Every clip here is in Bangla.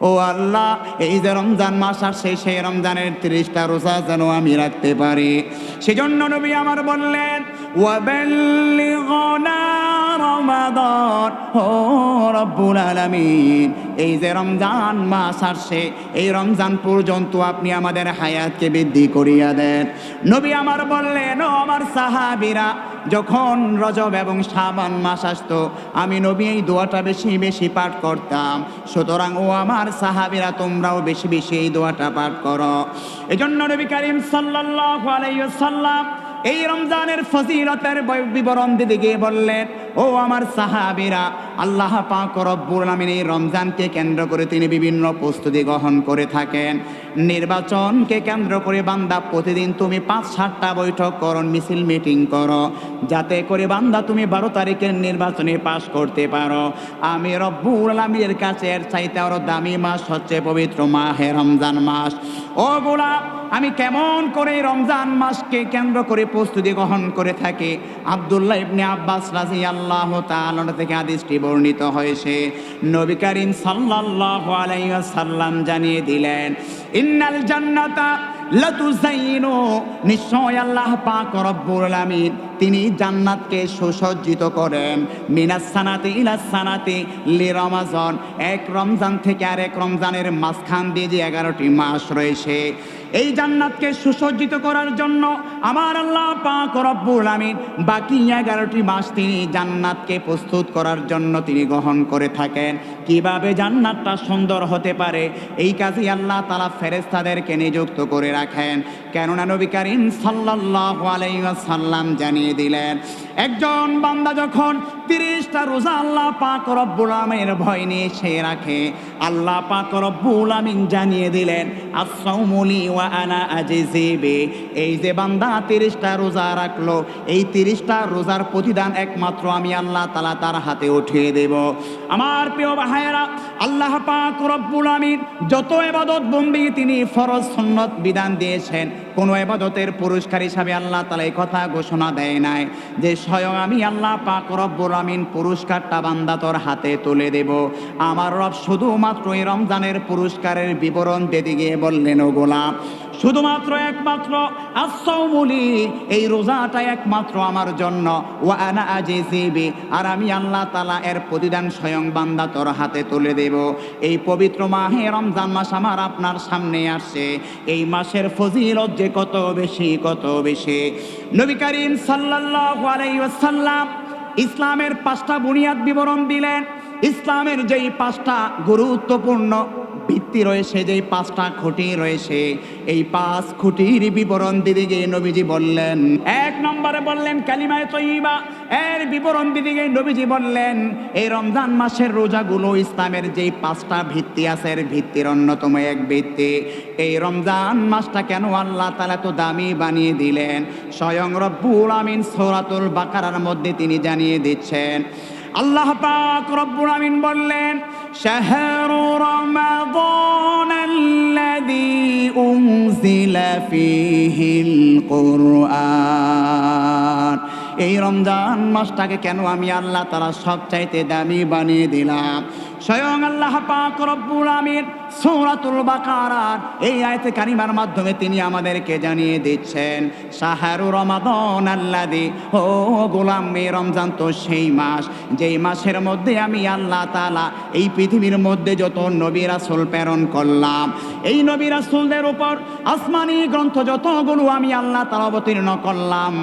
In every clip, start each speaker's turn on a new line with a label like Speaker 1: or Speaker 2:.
Speaker 1: ও আল্লাহ, এই যে রমজান মাস আসছে, সেই রমজানের 30টা রোজা যেন আমি রাখতে পারি। সেজন্য নবী আমার বললেন, ওয়াবাল্লিগনা রমাদান, ও রব্বুল আলামিন, এই যে রমজান মাস আসছে, এই রমজান পর্যন্ত আপনি আমাদের হায়াতকে বৃদ্ধি করিয়া দেন। নবী আমার বললেন, ও আমার সাহাবীরা, যখন রজব এবং শাবান মাস আসতো, আমি নবী এই দোয়াটা বেশি বেশি পাঠ করতাম। সুতরাং ও আমার সাহাবীরা, তোমরাও বেশি বেশি এই দোয়াটা পাঠ করো। এজন্য নবী করিম সাল্লাল্লাহু আলাইহি ওয়াসাল্লাম এই রমজানের ফজিলতের বিবরণ দিতে গিয়ে বললেন, ও আমার সাহাবীরা, আল্লাহ পাক রব্বুল আলামিন এই রমজানকে কেন্দ্র করে তিনি বিভিন্ন প্রস্তুতি গ্রহণ করে থাকেন। নির্বাচনকে কেন্দ্র করে বান্দা প্রতিদিন তুমি 5-7টা বৈঠক করো, মিছিল মিটিং করো, যাতে করে বান্দা তুমি 12 তারিখের নির্বাচনে পাশ করতে পারো। আমি রব্বুল আলামিনের কাছে এর চাইতে আরো দামি মাস হচ্ছে পবিত্র মাহে রমজান মাস। ও গোলাপ, আমি কেমন করে রমজান মাসকে কেন্দ্র করে প্রস্তুতি গ্রহণ করে থাকি, আব্দুল্লাহ ইবনে আব্বাস রাদিয়াল্লাহু তাআলা থেকে হাদিসটি বর্ণিত হয়েছে। নবী করিম সাল্লাল্লাহু আলাইহি ওয়াসাল্লাম জানিয়ে দিলেন, ইন্নাল জান্নাতা লাতুযাইনু, নিশ্চয় আল্লাহ পাক রব্বুল আলামিন তিনি জান্নাতকে সুসজ্জিত করেন, মিনাস সানাতি ইলাস সানাতি লিরমাজান, এক রমজান থেকে আরেক রমজানের মাঝখান দিয়ে যে 11টি মাস রয়েছে, এই জান্নাতকে সুসজ্জিত করার জন্য আমার আল্লাহ পাক রব্বুল আলামিন বাকি 11টি মাস তিনি জান্নাতকে প্রস্তুত করার জন্য তিনি গ্রহণ করে থাকেন। কিভাবে জান্নাতটা সুন্দর হতে পারে, এই কাজে আল্লাহ তাআলা ফেরেশতাদেরকে নিযুক্ত করে রাখেন। কেননা নবী করিম সাল্লাল্লাহু আলাইহি ওয়াসাল্লাম জানিয়ে দিলেন, একজন বান্দা যখন 30টা রোজা আল্লাহ পাক রব্বুল আলামিনের ভয় নিয়ে সে রাখে, আল্লাহ পাক রব্বুল আলামিন জানিয়ে দিলেন, as-সাওমু লি ওয়া আনা আজজি বি, এই যে বান্দা 30টা রোজা রাখলো, এই 30টা রোজার প্রতিদান একমাত্র আমি আল্লাহ তাআলা তার হাতে উঠিয়ে দেব। আমার প্রিয় ভাইয়েরা, আল্লাহ পাক রব্বুল আলামিন যত ইবাদত বন্দেগী তিনি ফরজ সুন্নত বিধান দিয়েছেন, কোনো ইবাদতের পুরস্কার হিসাবে আল্লাহ তাআলা এই কথা ঘোষণা দেয় নাই যে স্বয়ং আমি আল্লাহ পাক রব্বুল আলামিন পুরস্কারটা বান্দা তোর হাতে তুলে দেব। আমার রব শুধুমাত্র এই রমজানের পুরস্কারের বিবরণ দিতে গিয়ে বললেন, ও গোলাম, শুধুমাত্র একমাত্র as-সাওমু লি, এই রোজাটা একমাত্র আমার জন্য, ওয়া আনা আজজি বি, আর আমি আল্লাহ তাআলা এর প্রতিদান স্বয়ং বান্দা তোর হাতে তুলে দেব। এই পবিত্র মাহে রমজান মাস আমার আপনার সামনে আসছে, এই মাসের ফজিলত যে কত বেশি কত বেশি। নবী করিম সাল্লাল্লাহু আলাইহি ওয়াসাল্লাম ইসলামের 5টা বুনিয়াদ বিবরণ দিলেন। ইসলামের যেই 5টা গুরুত্বপূর্ণ ভিত্তি রয়েছে, যেই 5টা খুঁটি রয়েছে, এই 5 খুঁটির বিবরণ দিতে গিয়ে নবীজি বললেন, 1 নম্বরে বললেন কালিমায়ে তয়্যিবা, এর বিবরণ দিতে গিয়ে নবীজি বললেন, এই রমজান মাসের রোজাগুলো ইসলামের যেই 5টা ভিত্তি আছে, এর ভিত্তির অন্যতম এক ভিত্তি। এই রমজান মাসটা কেন আল্লাহ তাআলা তো দামি বানিয়ে দিলেন, স্বয়ং রব্বুল আমিন সূরাতুল বাকারার মধ্যে তিনি জানিয়ে দিচ্ছেন। আল্লাহ পাক রব্বুল আমিন বললেন, শাহরু রমাদানাল্লাযী উনজিলা ফীহিল কুরআন, এই রমজান মাসটাকে কেন আমি আল্লাহ তাআলা সবচাইতে দামি বানিয়ে দিলাম। স্বয়ং আল্লাহ পাক রব্বুল আমিন সূরাতুল বাকারার এই আয়াতে কারিমার মাধ্যমে তিনি আমাদেরকে জানিয়ে দিচ্ছেন, শাহরু রমাদানাল্লাযী, ও গোলাম, এই রমজান তো সেই মাস, যেই মাসের মধ্যে আমি আল্লাহ তাআলা এই পৃথিবীর মধ্যে যত নবী রাসূল প্রেরণ করলাম, এই নবী রাসূলদের উপর আসমানি গ্রন্থ যতগুলো আমি আল্লাহ তাআলা অবতীর্ণ করলাম,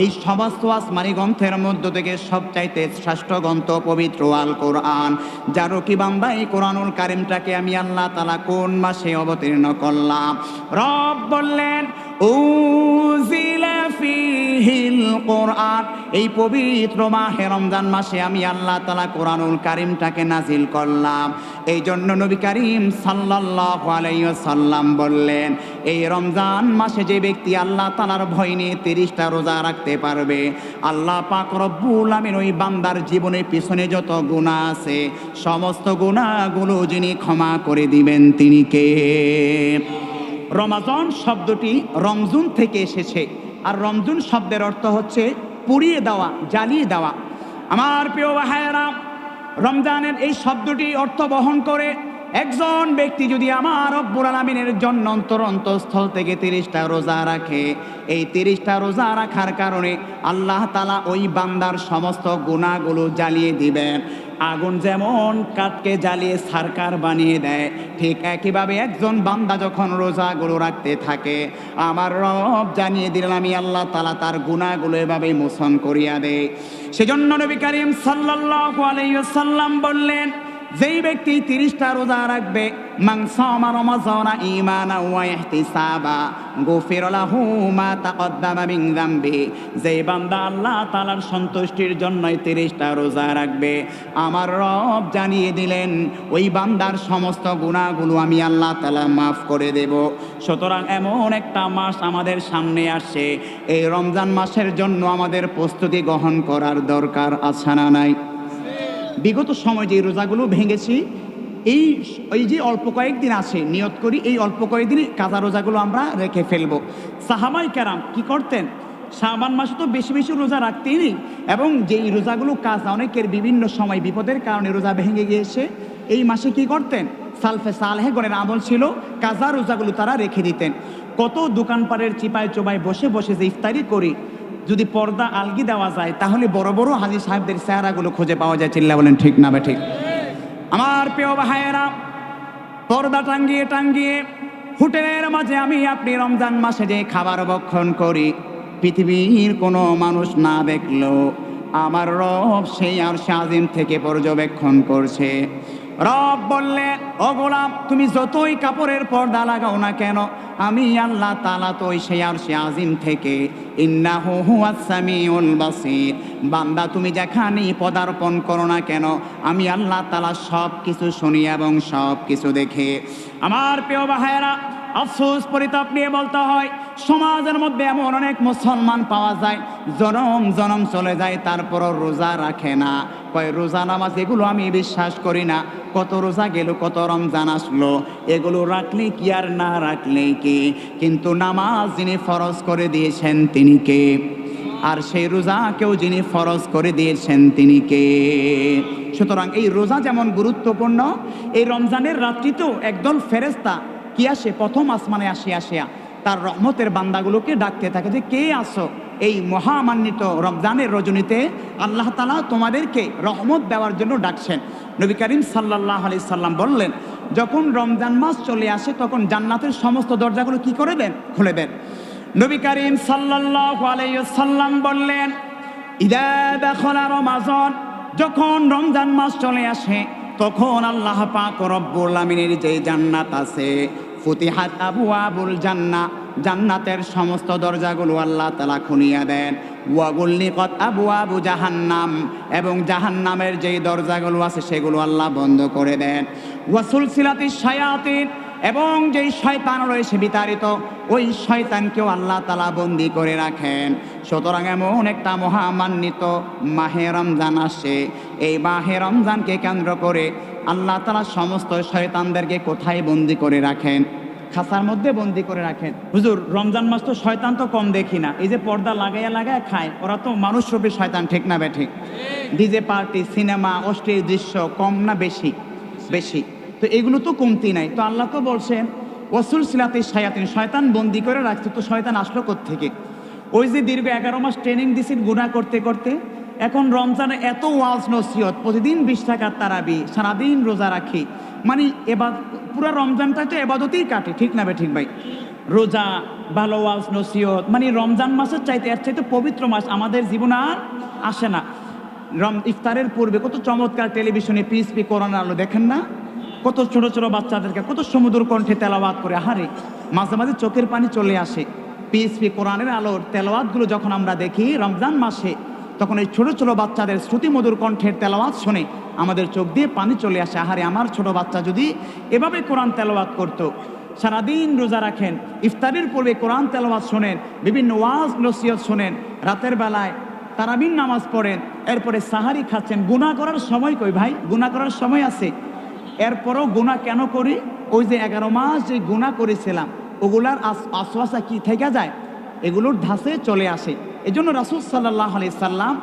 Speaker 1: এই সমস্ত আসমানি গ্রন্থের মধ্য থেকে সবচাইতে শ্রেষ্ঠ গ্রন্থ পবিত্র আল কোরআন। যার কি বান্দা, এই কোরআনুল কারীমটাকে আমি আল্লাহ তাআলা কোন মাসে অবতীর্ণ করলাম? রব বললেন, উনজিলা ফীহিল কুরআন, এই পবিত্র মাহে রমজান মাসে আমি আল্লাহ তাআলা কোরআনুল কারীমটাকে নাজিল করলাম। এই জন্য নবী করিম সাল্লাল্লাহু আলাইহি ওয়াসাল্লাম বললেন, এই রমজান মাসে যে ব্যক্তি আল্লাহ তাআলার ভয় নিয়ে 30টা রোজা রাখতে পারবে, আল্লাহ পাক রব্বুল আমিন ওই বান্দার জীবনের পিছনে যত গুনাহ আছে, সমস্ত গুনাহগুলো যিনি ক্ষমা করে দিবেন তিনি কে? রমাদান শব্দটি রমজুন থেকে এসেছে, আর রমজুন শব্দের অর্থ হচ্ছে পুড়িয়ে দেওয়া, জ্বালিয়ে দেওয়া। আমার প্রিয় ভাইয়েরা, রমজানের এই শব্দটি অর্থ বহন করে একজন ব্যক্তি যদি আমার রব্বুল আলামিনের জন্য অন্তরস্থল থেকে 30টা রোজা রাখে, এই 30টা রোজা রাখার কারণে আল্লাহ তাআলা ওই বান্দার সমস্ত গুনাহগুলো জ্বালিয়ে দিবেন। আগুন যেমন কাঠকে জ্বালিয়ে সারকার বানিয়ে দেয়, ঠিক একইভাবে একজন বান্দা যখন রোজাগুলো রাখতে থাকে, আমার রব জানিয়ে দিলেন আমি আল্লাহ তাআলা তার গুনাহগুলো এভাবে মোচন করিয়া দেয়। সেজন্য নবী করিম সাল্লাল্লাহু আলাইহি ওয়াসাল্লাম বললেন, যেই ব্যক্তি 30টা রোজা রাখবে, মান সামা রমাযানা ঈমানান ওয়া ইহতিসাবা গুফিরা লাহু মা তাকদ্দামা মিন যামবি। যেই বান্দা আল্লাহ তাআলার সন্তুষ্টির জন্য 30টা রোজা রাখবে, আমার রব জানিয়ে দিলেন ওই বান্দার সমস্ত গুনাহগুলো আমি আল্লাহ তাআলা মাফ করে দেব। সুতরাং এমন একটা মাস আমাদের সামনে আসছে, এই রমজান মাসের জন্য আমাদের প্রস্তুতি গ্রহণ করার দরকার আছে না নাই? বিগত সময় যে রোজাগুলো ভেঙেছি, এই যে অল্প কয়েকদিন আছে, নিয়ত করি এই অল্প কয়েকদিন কাজা রোজাগুলো আমরা রেখে ফেলবো। সাহাবায়ে কেরাম কি করতেন? শাবান মাসে তো বেশি বেশি রোজা রাখতেই নেই, এবং যেই রোজাগুলো কাজা, অনেকের বিভিন্ন সময় বিপদের কারণে রোজা ভেঙে গিয়েছে, এই মাসে কি করতেন? সালফে সালেহগণের আমল ছিল কাজা রোজাগুলো তারা রেখে দিতেন। কত দোকানপাড়ের চিপায় চোবায় বসে বসে যে ইফতারি করি, যদি পর্দা আলগি দেওয়া যায় তাহলে বড় বড় হাজী সাহেবদের চেহারাগুলো খুঁজে পাওয়া যায়। চিল্লা বলেন ঠিক না বে ঠিক? আমার প্রিয় ভাইয়েরা, পর্দা টাঙ্গিয়ে টাঙ্গিয়ে হোটেলের মাঝে আমি আপনি রমজান মাসে যে খাবার ভক্ষণ করি, পৃথিবীর কোনো মানুষ না দেখলেও আমার রব সেই আরশে আজিম থেকে পর্যবেক্ষণ করছে। রব বললেন, ও গোলাম, তুমি যতই কাপড়ের পর্দা লাগাও না কেন, আমি আল্লাহ তাআলা তো সেই আরশে আজিম থেকে, ইন্নাহু হুয়াস সামিউল বাসীর, বান্দা তুমি যেখানেই পদার্পণ করো না কেন, আমি আল্লাহ তাআলা সব কিছু শুনি এবং সব কিছু দেখে। আমার প্রিয় ভাইয়েরা, আফসোস পরিতাপ নিয়ে বলতে হয়, সমাজের মধ্যে এমন অনেক মুসলমান পাওয়া যায়, জনম জনম চলে যায় তারপরও রোজা রাখে না। কয় রোজা নামাজ এগুলো আমি বিশ্বাস করি না। কত রোজা গেল, কত রমজান আসলো, এগুলো রাখলে কি আর না রাখলে কি, কিন্তু নামাজ যিনি ফরজ করে দিয়েছেন তিনি কে? আর সেই রোজাকেও যিনি ফরজ করে দিয়েছেন তিনি কে? সুতরাং এই রোজা যেমন গুরুত্বপূর্ণ, এই রমজানের রাত্রিতেও একদল ফেরেশতা কি আসে, প্রথম আসমানে আসিয়া তার রহমতের বান্দাগুলোকে ডাকতে থাকে যে কে আসো এই মহামান্বিত রমজানের রজনীতে, আল্লাহ তাআলা তোমাদেরকে রহমত দেওয়ার জন্য ডাকছেন। নবী করিম সাল্লাল্লাহু আলাইহি সাল্লাম বললেন, যখন রমজান মাস চলে আসে তখন জান্নাতের সমস্ত দরজাগুলো কি করে দেন? খুলে দেন। নবী করিম সাল্লাল্লাহু আলাইহি সাল্লাম বললেন, ইদা দাখালা রমাযান, যখন রমজান মাস চলে আসে তখন আল্লাহ পাক রব্বুল আমিনের যে জান্নাত আছে, ফুতিহাত আবওয়াবুল জান্নাহ, জান্নাতের সমস্ত দরজাগুলো আল্লাহ তাআলা খুলিয়া দেন। ওয়া গুললিকাত আবওয়াবু জাহান্নাম, এবং জাহান্নামের যেই দরজাগুলো আছে সেগুলো আল্লাহ বন্ধ করে দেন। ওয়া সুলসিলাতিশ শায়াতিন, এবং যেই শয়তান রয়েছে বিতাড়িত, ওই শয়তানকেও আল্লাহ তাআলা বন্দী করে রাখেন। সুতরাং এমন একটা মহামান্বিত মাহে রমজান আসে, এই মাহে রমজানকে কেন্দ্র করে আল্লাহ তাআলা সমস্ত শয়তানদেরকে কোথায় বন্দী করে রাখেন? খাঁচার মধ্যে বন্দী করে রাখেন। হুজুর, রমজান মাস তো শয়তান তো কম দেখি না, এই যে পর্দা লাগাইয়া লাগায় খায়, ওরা তো মানুষ রূপী শয়তান, ঠিক না বে ঠিক? ডিজে পার্টি, সিনেমা, অশ্লীল দৃশ্য কম না বেশি? বেশি। তো এগুলো তো কমতি নাই। তো আল্লাহ তো বলছেন ওয়াসুল সিলাতি শায়াতিন, শয়তান বন্দি করে রাখছে। তো শয়তান আসলো কোত্থেকে? ওই যে দীর্ঘ 11 মাস ট্রেনিং দিছেন গুনাহ করতে করতে, এখন রমজানে এত ওয়াজ নসিহত, প্রতিদিন 20 টাকার তারাবি, সারাদিন রোজা রাখি, মানে এবার পুরো রমজানটা তো এবাদতেই কাটে, ঠিক না বে ঠিক ভাই? রোজা, ভালো ওয়াজ নসিহত, মানে রমজান মাসের চাইতে এর চাইতে পবিত্র মাস আমাদের জীবনে আর আসে না। ইফতারের পূর্বে কত চমৎকার টেলিভিশনে পিএসপি কোরআনের আলো দেখেন না? কত ছোট ছোট বাচ্চাদেরকে কত সমুদ্র কণ্ঠে তেলাওয়াত করে, হারে মাঝে মাঝে চোখের পানি চলে আসে। পিএসপি কোরআনের আলোর তেলাওয়াতগুলো যখন আমরা দেখি রমজান মাসে, তখন এই ছোট ছোট বাচ্চাদের শ্রুতিমধুর কণ্ঠের তেলাওয়াত শুনে আমাদের চোখ দিয়ে পানি চলে আসে। আহারে, আমার ছোট বাচ্চা যদি এভাবে কোরআন তেলাওয়াত করতো। সারাদিন রোজা রাখেন, ইফতারের পূর্বে কোরআন তেলাওয়াত শোনেন, বিভিন্ন ওয়াজ নসিহত শোনেন, রাতের বেলায় তারাবির নামাজ পড়েন, এরপরে সাহারি খাচ্ছেন। গুনাহ করার সময় কই ভাই? গুনাহ করার সময় আছে। এরপরও গুনাহ কেন করি? ওই যে 11 মাস যে গুনাহ করেছিলাম, ওগুলার আশওয়াসা কি থেকে যায়? এগুলোর ধাসে চলে আসে। এজন্য রাসূল সাল্লাল্লাহু আলাইহি সাল্লাম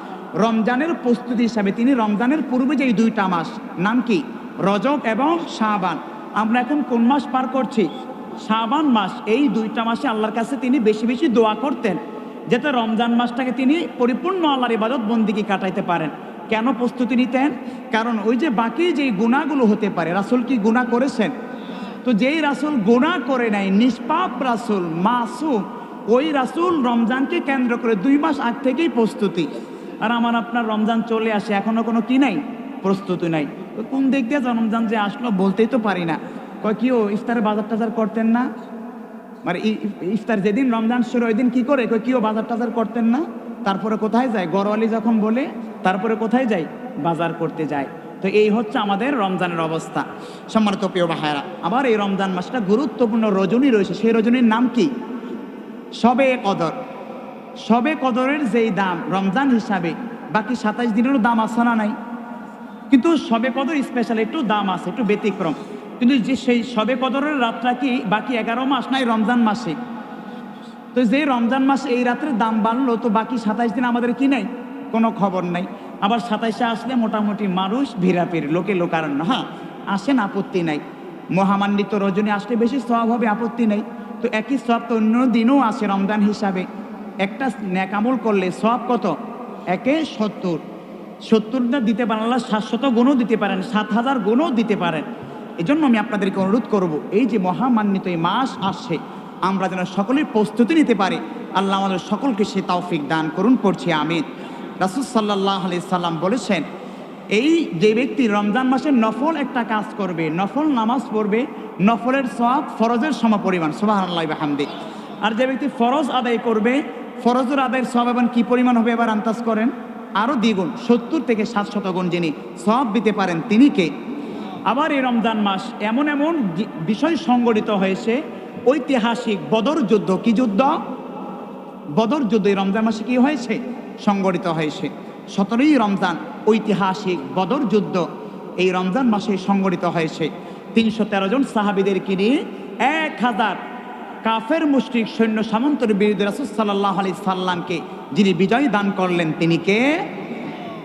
Speaker 1: রমজানের প্রস্তুতি হিসাবে তিনি রমজানের পূর্বে যে 2টা মাস, নাম কি? রজব এবং শাবান, আমরা এখন কোন মাস পার করছি? শাবান মাস। এই দুইটা মাসে আল্লাহর কাছে তিনি বেশি বেশি দোয়া করতেন, যাতে রমজান মাসটাকে তিনি পরিপূর্ণ আল্লাহর ইবাদত বন্দিগি কাটাইতে পারেন। কেন প্রস্তুতি নিতেন? কারণ ওই যে বাকি যেই গুনাহগুলো হতে পারে, রাসূল কি গুনাহ করেছেন? তো যেই রাসূল গুনাহ করে নাই, নিষ্পাপ রাসূল, মাসুম, ওই রাসূল রমজানকে কেন্দ্র করে 2 মাস আগ থেকেই প্রস্তুতি। আর আমার আপনার রমজান চলে আসে, এখনো কোনো কি নাই, প্রস্তুতি নাই। তো কোন দিক দিয়ে রমজান যে আসলো বলতেই তো পারি না। কয় কি ও ইফতারের বাজার টাজার করতেন না? মানে ইফতার যেদিন রমজান শুরু ওই দিন কি করে? কয় কি ও বাজার টাজার করতেন না? তারপরে কোথায় যায়? গরওয়ালি যখন বলে তারপরে কোথায় যায়? বাজার করতে যায়। তো এই হচ্ছে আমাদের রমজানের অবস্থা। সম্মানিত প্রিয় ভাইয়েরা, আবার এই রমজান মাসটা গুরুত্বপূর্ণ রজনী রয়েছে। সেই রজনীর নাম কি? শবে কদর। শবে কদরের যেই দাম রমজান হিসাবে, বাকি 27 দিনেরও দাম আছে না নাই? কিন্তু শবে কদর স্পেশাল একটু দাম আছে, একটু ব্যতিক্রম। কিন্তু যে সেই শবে কদরের রাতটা কি বাকি 11 মাস নাই রমজান মাসে? তো যে রমজান মাসে এই রাতের দাম বাড়লো, তো বাকি 27 দিন আমাদের কি নাই, কোনো খবর নাই। আবার 27-এ আসলে মোটামুটি মানুষ ভিড়াপিড়, লোকে লোকারণ্য। হ্যাঁ, আসেন, আপত্তি নাই। মহামান্বিত রজনী আসলে বেশি সওয়াব হবে, আপত্তি নাই। তো একই সওয়াব তো অন্য দিনও আসে রমজান হিসাবে। একটা নেক আমল করলে সওয়াব কত? 70। 70টা দিতে পারেন আল্লাহ, 700 গুণও দিতে পারেন, 7000 গুণও দিতে পারেন। এই জন্য আমি আপনাদেরকে অনুরোধ করব, এই যে মহামান্বিত এই মাস আসছে, আমরা যেন সকলের প্রস্তুতি নিতে পারি। আল্লাহ আমাদের সকলকে সে তৌফিক দান করুন, পড়ছি আমিন। রাসূল সাল্লাল্লাহু আলাইহি সাল্লাম বলেছেন, এই যে ব্যক্তি রমজান মাসে নফল একটা কাজ করবে, নফল নামাজ পড়বে, নফলের সওয়াব ফরজের সমপরিমাণ, সুবহানাল্লাহি ওয়া বিহামদিহি। আর যে ব্যক্তি ফরজ আদায় করবে, ফরজের আদায়ের সওয়াব এবং কি পরিমাণ হবে এবার আন্দাজ করেন? আরও দ্বিগুণ, 70 থেকে 700 গুণ যিনি সওয়াব দিতে পারেন তিনি কে? আবার এই রমজান মাস এমন এমন বিষয় সংগঠিত হয়েছে, ঐতিহাসিক বদর যুদ্ধ। কি যুদ্ধ? বদর যুদ্ধ এই রমজান মাসে কি হয়েছে? সংগঠিত হয়েছে। 17ই রমজান ঐতিহাসিক বদর যুদ্ধ এই রমজান মাসে সংগঠিত হয়েছে। 313 জন সাহাবীদেরকে নিয়ে 1000 কাফের মুশরিক সৈন্য সামন্তের বিরুদ্ধে রাসূল সাল্লাল্লাহু আলাইহি সাল্লামকে যিনি বিজয় দান করলেন তিনি কে?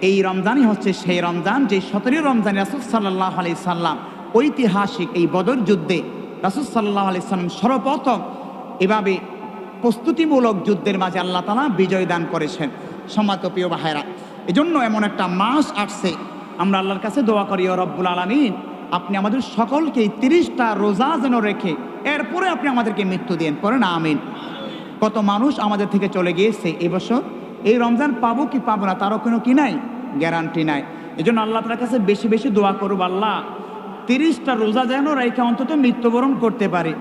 Speaker 1: এই রমজানই হচ্ছে সেই রমজান যে 17 রমজানে রাসূল সাল্লাল্লাহু আলাইহি সাল্লাম ঐতিহাসিক এই বদর যুদ্ধে রাসূল সাল্লাল্লাহু আলাইহি সাল্লাম সর্বপ্রথম এভাবে প্রস্তুতিমূলক যুদ্ধের মাঝে আল্লাহ তাআলা বিজয় দান করেছেন। সম্মানিত প্রিয় ভাইরা, এজন্য এমন একটা মাস আসছে, আমরা আল্লাহর কাছে দোয়া করি, ও রব্বুল আলামিন, আপনি আমাদের সকলকে 30টা রোজা যেন রেখে এরপরে আপনি আমাদেরকে মৃত্যু দেন, পড়েন আমিন। কত মানুষ আমাদের থেকে চলে গিয়েছে এবছর, এই রমজান পাবো কি পাবো না তারও কোনো কি নাই, গ্যারান্টি নাই। এজন্য আল্লাহ তাআলার কাছে বেশি বেশি দোয়া করব, আল্লাহ 30টা রোজা যেন রেখে অন্তত মৃত্যুবরণ করতে পারে।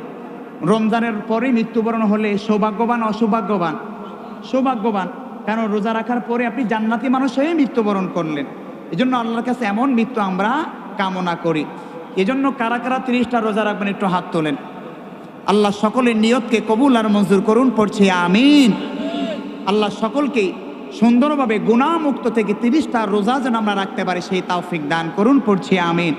Speaker 1: রমজানের পরে মৃত্যুবরণ হলে সৌভাগ্যবান অসৌভাগ্যবান? সৌভাগ্যবান, কারণ রোজা রাখার পরে আপনি জান্নাতি মানুষ হয়ে মৃত্যুবরণ করলেন। এজন্য আল্লাহর কাছে এমন মৃত্যু আমরা কামনা করি। এজন্য কারা কারা 30টা রোজা রাখবেন একটু হাত তোলেন। আল্লাহ সকলের নিয়তকে কবুল আর মঞ্জুর করুন, পড়ছি আমিন। আল্লাহ সকলকে সুন্দরভাবে গুনাহমুক্ত থেকে 30টা রোজা যেন আমরা রাখতে পারি সেই তৌফিক দান করুন, পড়ছি আমিন।